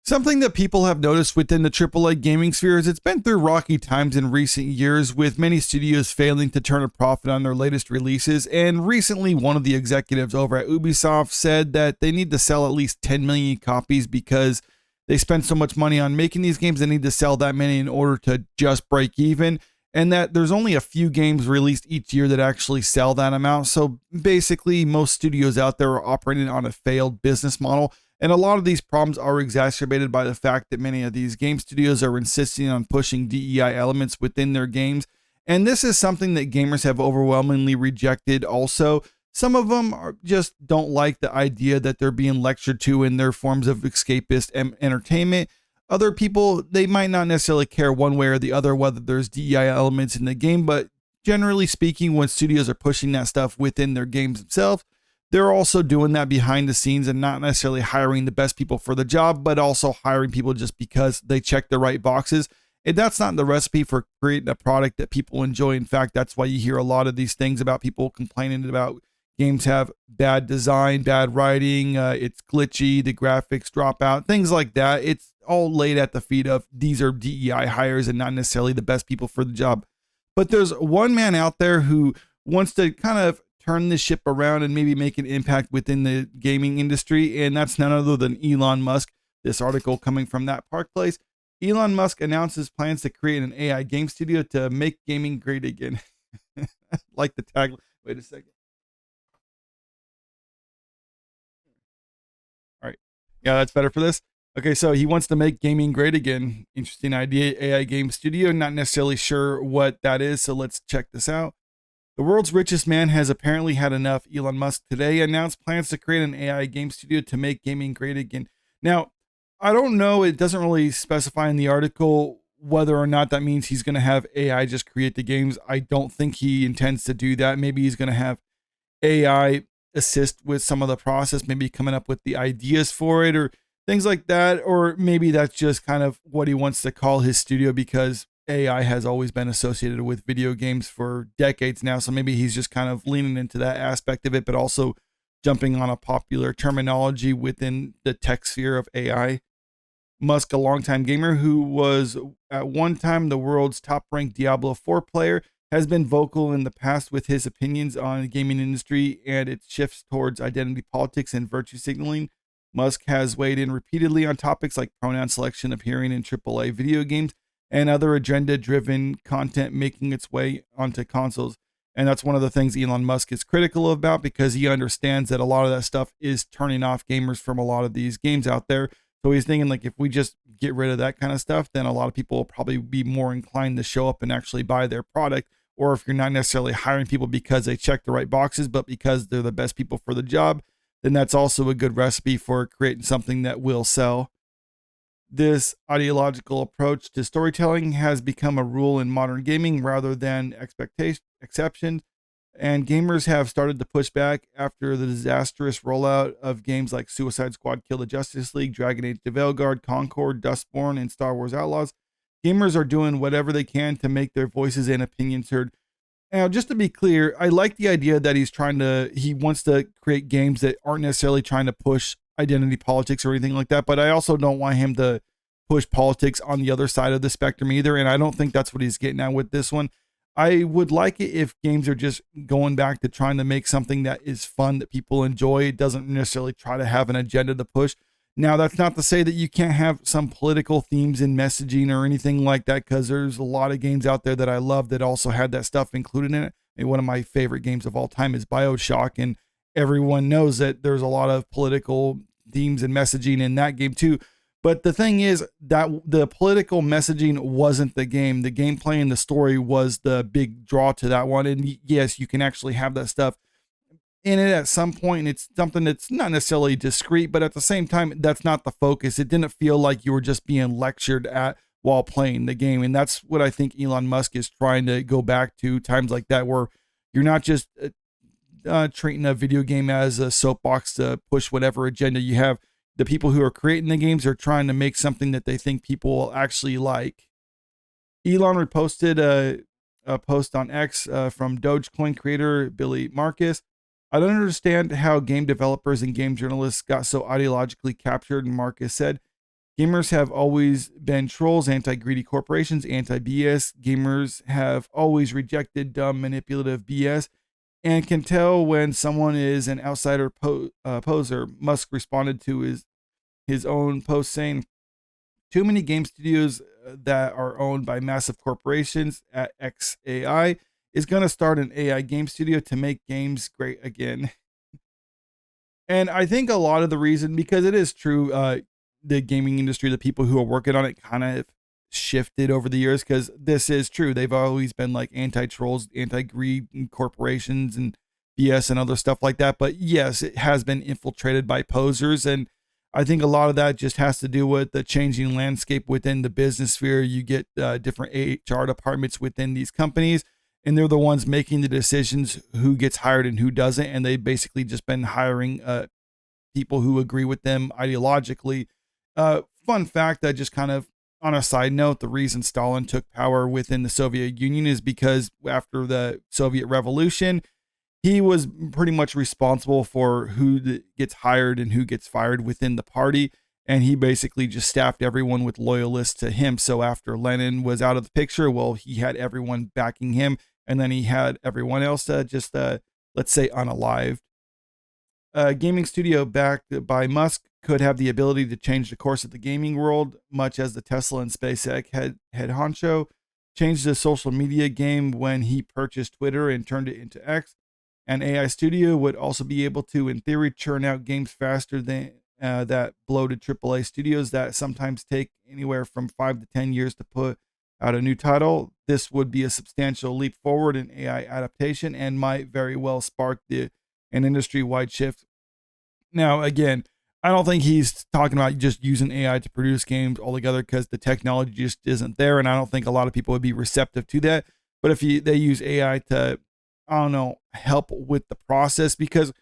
Something that people have noticed within the AAA gaming sphere is it's been through rocky times in recent years, with many studios failing to turn a profit on their latest releases. And recently, one of the executives over at Ubisoft said that they need to sell at least 10 million copies because they spend so much money on making these games. They need to sell that many in order to just break even. And that there's only a few games released each year that actually sell that amount. So basically, most studios out there are operating on a failed business model. And a lot of these problems are exacerbated by the fact that many of these game studios are insisting on pushing DEI elements within their games. And this is something that gamers have overwhelmingly rejected also. Some of them just don't like the idea that they're being lectured to in their forms of escapist entertainment. Other people, they might not necessarily care one way or the other whether there's DEI elements in the game, but generally speaking, when studios are pushing that stuff within their games themselves, they're also doing that behind the scenes and not necessarily hiring the best people for the job, but also hiring people just because they check the right boxes. And that's not the recipe for creating a product that people enjoy. In fact, that's why you hear a lot of these things about people complaining about games have bad design, bad writing, it's glitchy, the graphics drop out, things like that. It's all laid at the feet of these are DEI hires and not necessarily the best people for the job. But there's one man out there who wants to kind of turn this ship around and maybe make an impact within the gaming industry, and that's none other than Elon Musk. This article coming from that Park Place. Elon Musk announces plans to create an AI game studio to make gaming great again. Like the tagline. Wait a second. All right. Yeah, that's better for this. Okay, so he wants to make gaming great again. Interesting idea. AI game studio. Not necessarily sure what that is, so let's check this out. The world's richest man has apparently had enough. Elon Musk today announced plans to create an AI game studio to make gaming great again. Now, I don't know, it doesn't really specify in the article whether or not that means he's going to have AI just create the games. I don't think he intends to do that. Maybe he's going to have AI assist with some of the process, maybe coming up with the ideas for it or things like that. Or maybe that's just kind of what he wants to call his studio because AI has always been associated with video games for decades now. So maybe he's just kind of leaning into that aspect of it, but also jumping on a popular terminology within the tech sphere of AI. Musk, a longtime gamer who was at one time the world's top ranked Diablo 4 player, has been vocal in the past with his opinions on the gaming industry and its shifts towards identity politics and virtue signaling. Musk has weighed in repeatedly on topics like pronoun selection appearing in AAA video games and other agenda-driven content making its way onto consoles. And that's one of the things Elon Musk is critical about because he understands that a lot of that stuff is turning off gamers from a lot of these games out there. So he's thinking like if we just get rid of that kind of stuff, then a lot of people will probably be more inclined to show up and actually buy their product. Or if you're not necessarily hiring people because they check the right boxes, but because they're the best people for the job, then that's also a good recipe for creating something that will sell. This ideological approach to storytelling has become a rule in modern gaming rather than exception, and gamers have started to push back after the disastrous rollout of games like Suicide Squad Kill the Justice League, Dragon Age The Veilguard, Concord, Dustborn, and Star Wars Outlaws. Gamers are doing whatever they can to make their voices and opinions heard. Now, just to be clear, I like the idea that he wants to create games that aren't necessarily trying to push identity politics or anything like that, but I also don't want him to push politics on the other side of the spectrum either, and I don't think that's what he's getting at with this one. I would like it if games are just going back to trying to make something that is fun, that people enjoy. It doesn't necessarily try to have an agenda to push. Now, that's not to say that you can't have some political themes in messaging or anything like that, because there's a lot of games out there that I love that also had that stuff included in it. And one of my favorite games of all time is BioShock, and everyone knows that there's a lot of political themes and messaging in that game too. But the thing is that the political messaging wasn't the game. The gameplay and the story was the big draw to that one. And yes, you can actually have that stuff in it at some point. And it's something that's not necessarily discreet, but at the same time, that's not the focus. It didn't feel like you were just being lectured at while playing the game. And that's what I think Elon Musk is trying to go back to, times like that, where you're not just treating a video game as a soapbox to push whatever agenda you have. The people who are creating the games are trying to make something that they think people will actually like. Elon reposted a post on X from Dogecoin creator Billy Marcus. I don't understand how game developers and game journalists got so ideologically captured, Marcus said. Gamers have always been trolls, anti-greedy corporations, anti-BS. Gamers have always rejected dumb, manipulative BS and can tell when someone is an outsider poser. Musk responded to his own post saying, too many game studios that are owned by massive corporations at XAI is going to start an AI game studio to make games great again. And I think a lot of the reason, because it is true, the gaming industry, the people who are working on it kind of shifted over the years, because this is true. They've always been like anti trolls, anti greed corporations and BS and other stuff like that. But yes, it has been infiltrated by posers. And I think a lot of that just has to do with the changing landscape within the business sphere. You get different HR departments within these companies, and they're the ones making the decisions who gets hired and who doesn't. And they've basically just been hiring people who agree with them ideologically. Fun fact that just kind of on a side note, the reason Stalin took power within the Soviet Union is because after the Soviet Revolution, he was pretty much responsible for who gets hired and who gets fired within the party. And he basically just staffed everyone with loyalists to him. So after Lenin was out of the picture, well, he had everyone backing him. And then he had everyone else let's say, unalived. A gaming studio backed by Musk could have the ability to change the course of the gaming world, much as the Tesla and SpaceX head honcho changed the social media game when he purchased Twitter and turned it into X. An AI studio would also be able to, in theory, churn out games faster than that bloated AAA studios that sometimes take anywhere from 5 to 10 years to put out a new title. This would be a substantial leap forward in AI adaptation and might very well spark an industry-wide shift. Now, again, I don't think he's talking about just using AI to produce games altogether, because the technology just isn't there, and I don't think a lot of people would be receptive to that. But if they use AI to, I don't know, help with the process, because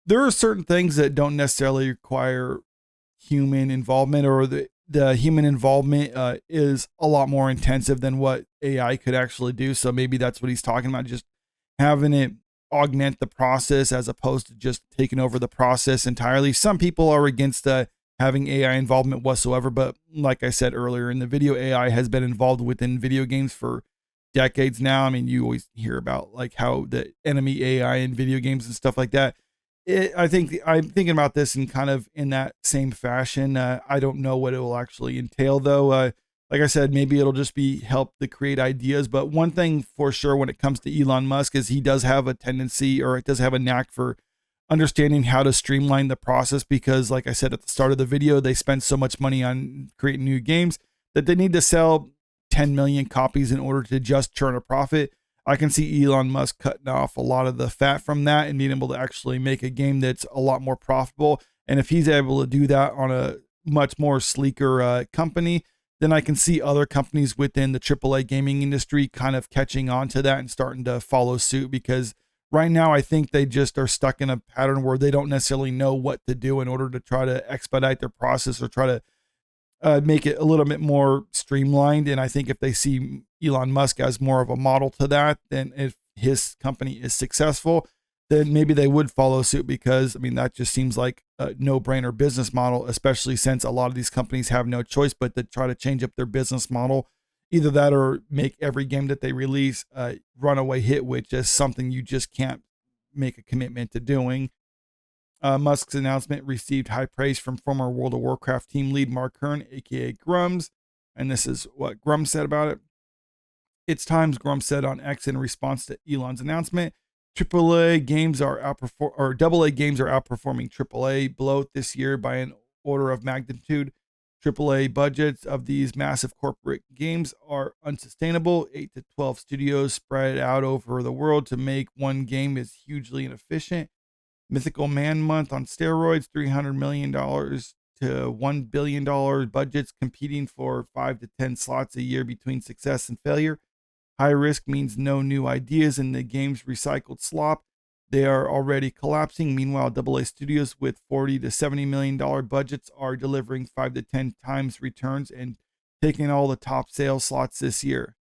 there are certain things that don't necessarily require human involvement, or the human involvement is a lot more intensive than what AI could actually do. So maybe that's what he's talking about, just having it augment the process as opposed to just taking over the process entirely. Some people are against having AI involvement whatsoever, but like I said earlier in the video, AI has been involved within video games for decades now. I mean, you always hear about like how the enemy AI in video games and stuff like that. I think I'm thinking about this in kind of in that same fashion. I don't know what it will actually entail, though. Like I said, maybe it'll just be help to create ideas. But one thing for sure when it comes to Elon Musk is he does have a tendency, or it does have a knack for understanding how to streamline the process, because like I said at the start of the video, they spend so much money on creating new games that they need to sell 10 million copies in order to just churn a profit. I can see Elon Musk cutting off a lot of the fat from that and being able to actually make a game that's a lot more profitable. And if he's able to do that on a much more sleeker company, then I can see other companies within the AAA gaming industry kind of catching on to that and starting to follow suit, because right now I think they just are stuck in a pattern where they don't necessarily know what to do in order to try to expedite their process or try to make it a little bit more streamlined. And I think if they see Elon Musk as more of a model to that, then if his company is successful, then maybe they would follow suit, because I mean, that just seems like a no-brainer business model, especially since a lot of these companies have no choice but to try to change up their business model. Either that or make every game that they release a runaway hit, which is something you just can't make a commitment to doing. Musk's announcement received high praise from former World of Warcraft team lead Mark Hearn, aka Grums, and this is what Grums said about it. It's times, Grums said on X in response to Elon's announcement. AA games are AA games are outperforming AAA bloat this year by an order of magnitude. AAA budgets of these massive corporate games are unsustainable. 8 to 12 studios spread out over the world to make one game is hugely inefficient. Mythical Man Month on steroids, $300 million to $1 billion budgets competing for 5 to 10 slots a year between success and failure. High risk means no new ideas in the game's recycled slop. They are already collapsing. Meanwhile, AA studios with $40 to $70 million budgets are delivering 5 to 10 times returns and taking all the top sales slots this year.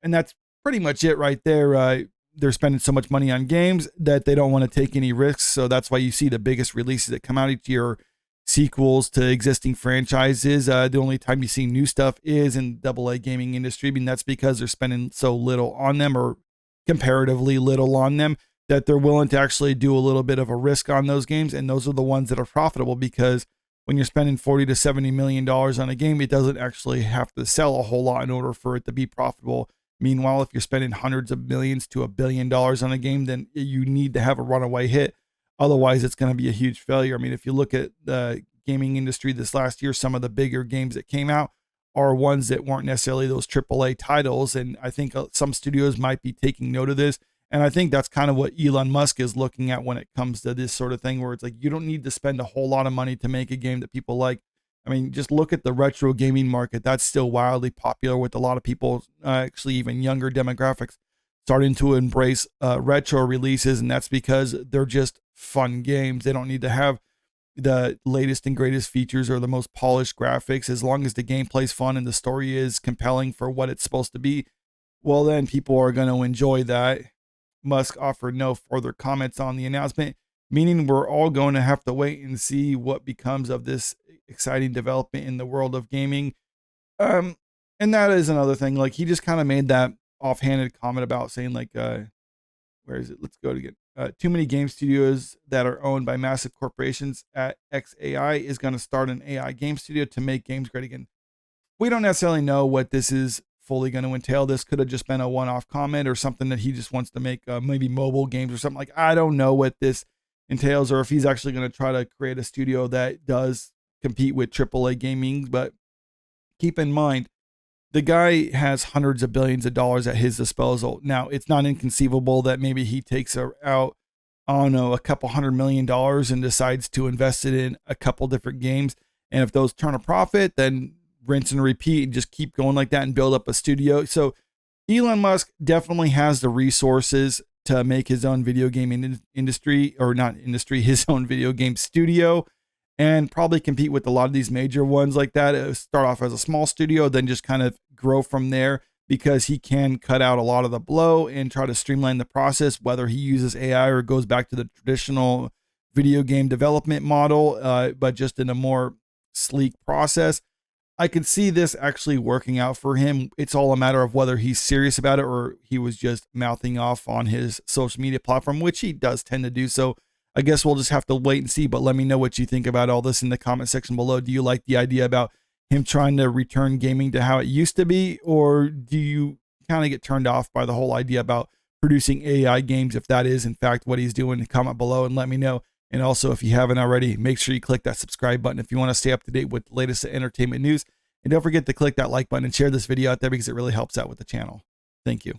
And that's pretty much it right there. They're spending so much money on games that they don't want to take any risks. So that's why you see the biggest releases that come out each year sequels to existing franchises. The only time you see new stuff is in AA gaming industry. I mean, that's because they're spending so little on them, or comparatively little on them, that they're willing to actually do a little bit of a risk on those games. And those are the ones that are profitable, because when you're spending 40 to 70 million dollars on a game, it doesn't actually have to sell a whole lot in order for it to be profitable. Meanwhile, if you're spending hundreds of millions to $1 billion on a game, then you need to have a runaway hit. Otherwise, it's going to be a huge failure. I mean, if you look at the gaming industry this last year, some of the bigger games that came out are ones that weren't necessarily those AAA titles. And I think some studios might be taking note of this. And I think that's kind of what Elon Musk is looking at when it comes to this sort of thing, where it's like, you don't need to spend a whole lot of money to make a game that people like. I mean, just look at the retro gaming market. That's still wildly popular, with a lot of people, actually even younger demographics, starting to embrace retro releases. And that's because they're just fun games. They don't need to have the latest and greatest features or the most polished graphics. As long as the gameplay's fun and the story is compelling for what it's supposed to be, well, then people are going to enjoy that. Musk offered no further comments on the announcement, meaning we're all going to have to wait and see what becomes of this exciting development in the world of gaming. And that is another thing. Like, he just kind of made that offhanded comment about saying, like, where is it? Let's go again. Too many game studios that are owned by massive corporations at XAI is going to start an AI game studio to make games great again. We don't necessarily know what this is fully going to entail. This could have just been a one-off comment, or something that he just wants to make maybe mobile games or something. Like, I don't know what this entails, or if he's actually going to try to create a studio that does compete with AAA gaming. But keep in mind, the guy has hundreds of billions of dollars at his disposal. Now, it's not inconceivable that maybe he takes out, I don't know, a couple $100 million and decides to invest it in a couple different games. And if those turn a profit, then rinse and repeat and just keep going like that and build up a studio. So Elon Musk definitely has the resources to make his own video game industry, or not industry, his own video game studio, and probably compete with a lot of these major ones like that. It'll start off as a small studio, then just kind of grow from there, because he can cut out a lot of the blow and try to streamline the process, whether he uses AI or goes back to the traditional video game development model, but just in a more sleek process. I could see this actually working out for him. It's all a matter of whether he's serious about it, or he was just mouthing off on his social media platform, which he does tend to do. So I guess we'll just have to wait and see. But let me know what you think about all this in the comment section below. Do you like the idea about him trying to return gaming to how it used to be? Or do you kind of get turned off by the whole idea about producing AI games, if that is in fact what he's doing? Comment below and let me know. And also, if you haven't already, make sure you click that subscribe button if you want to stay up to date with the latest entertainment news. And don't forget to click that like button and share this video out there, because it really helps out with the channel. Thank you.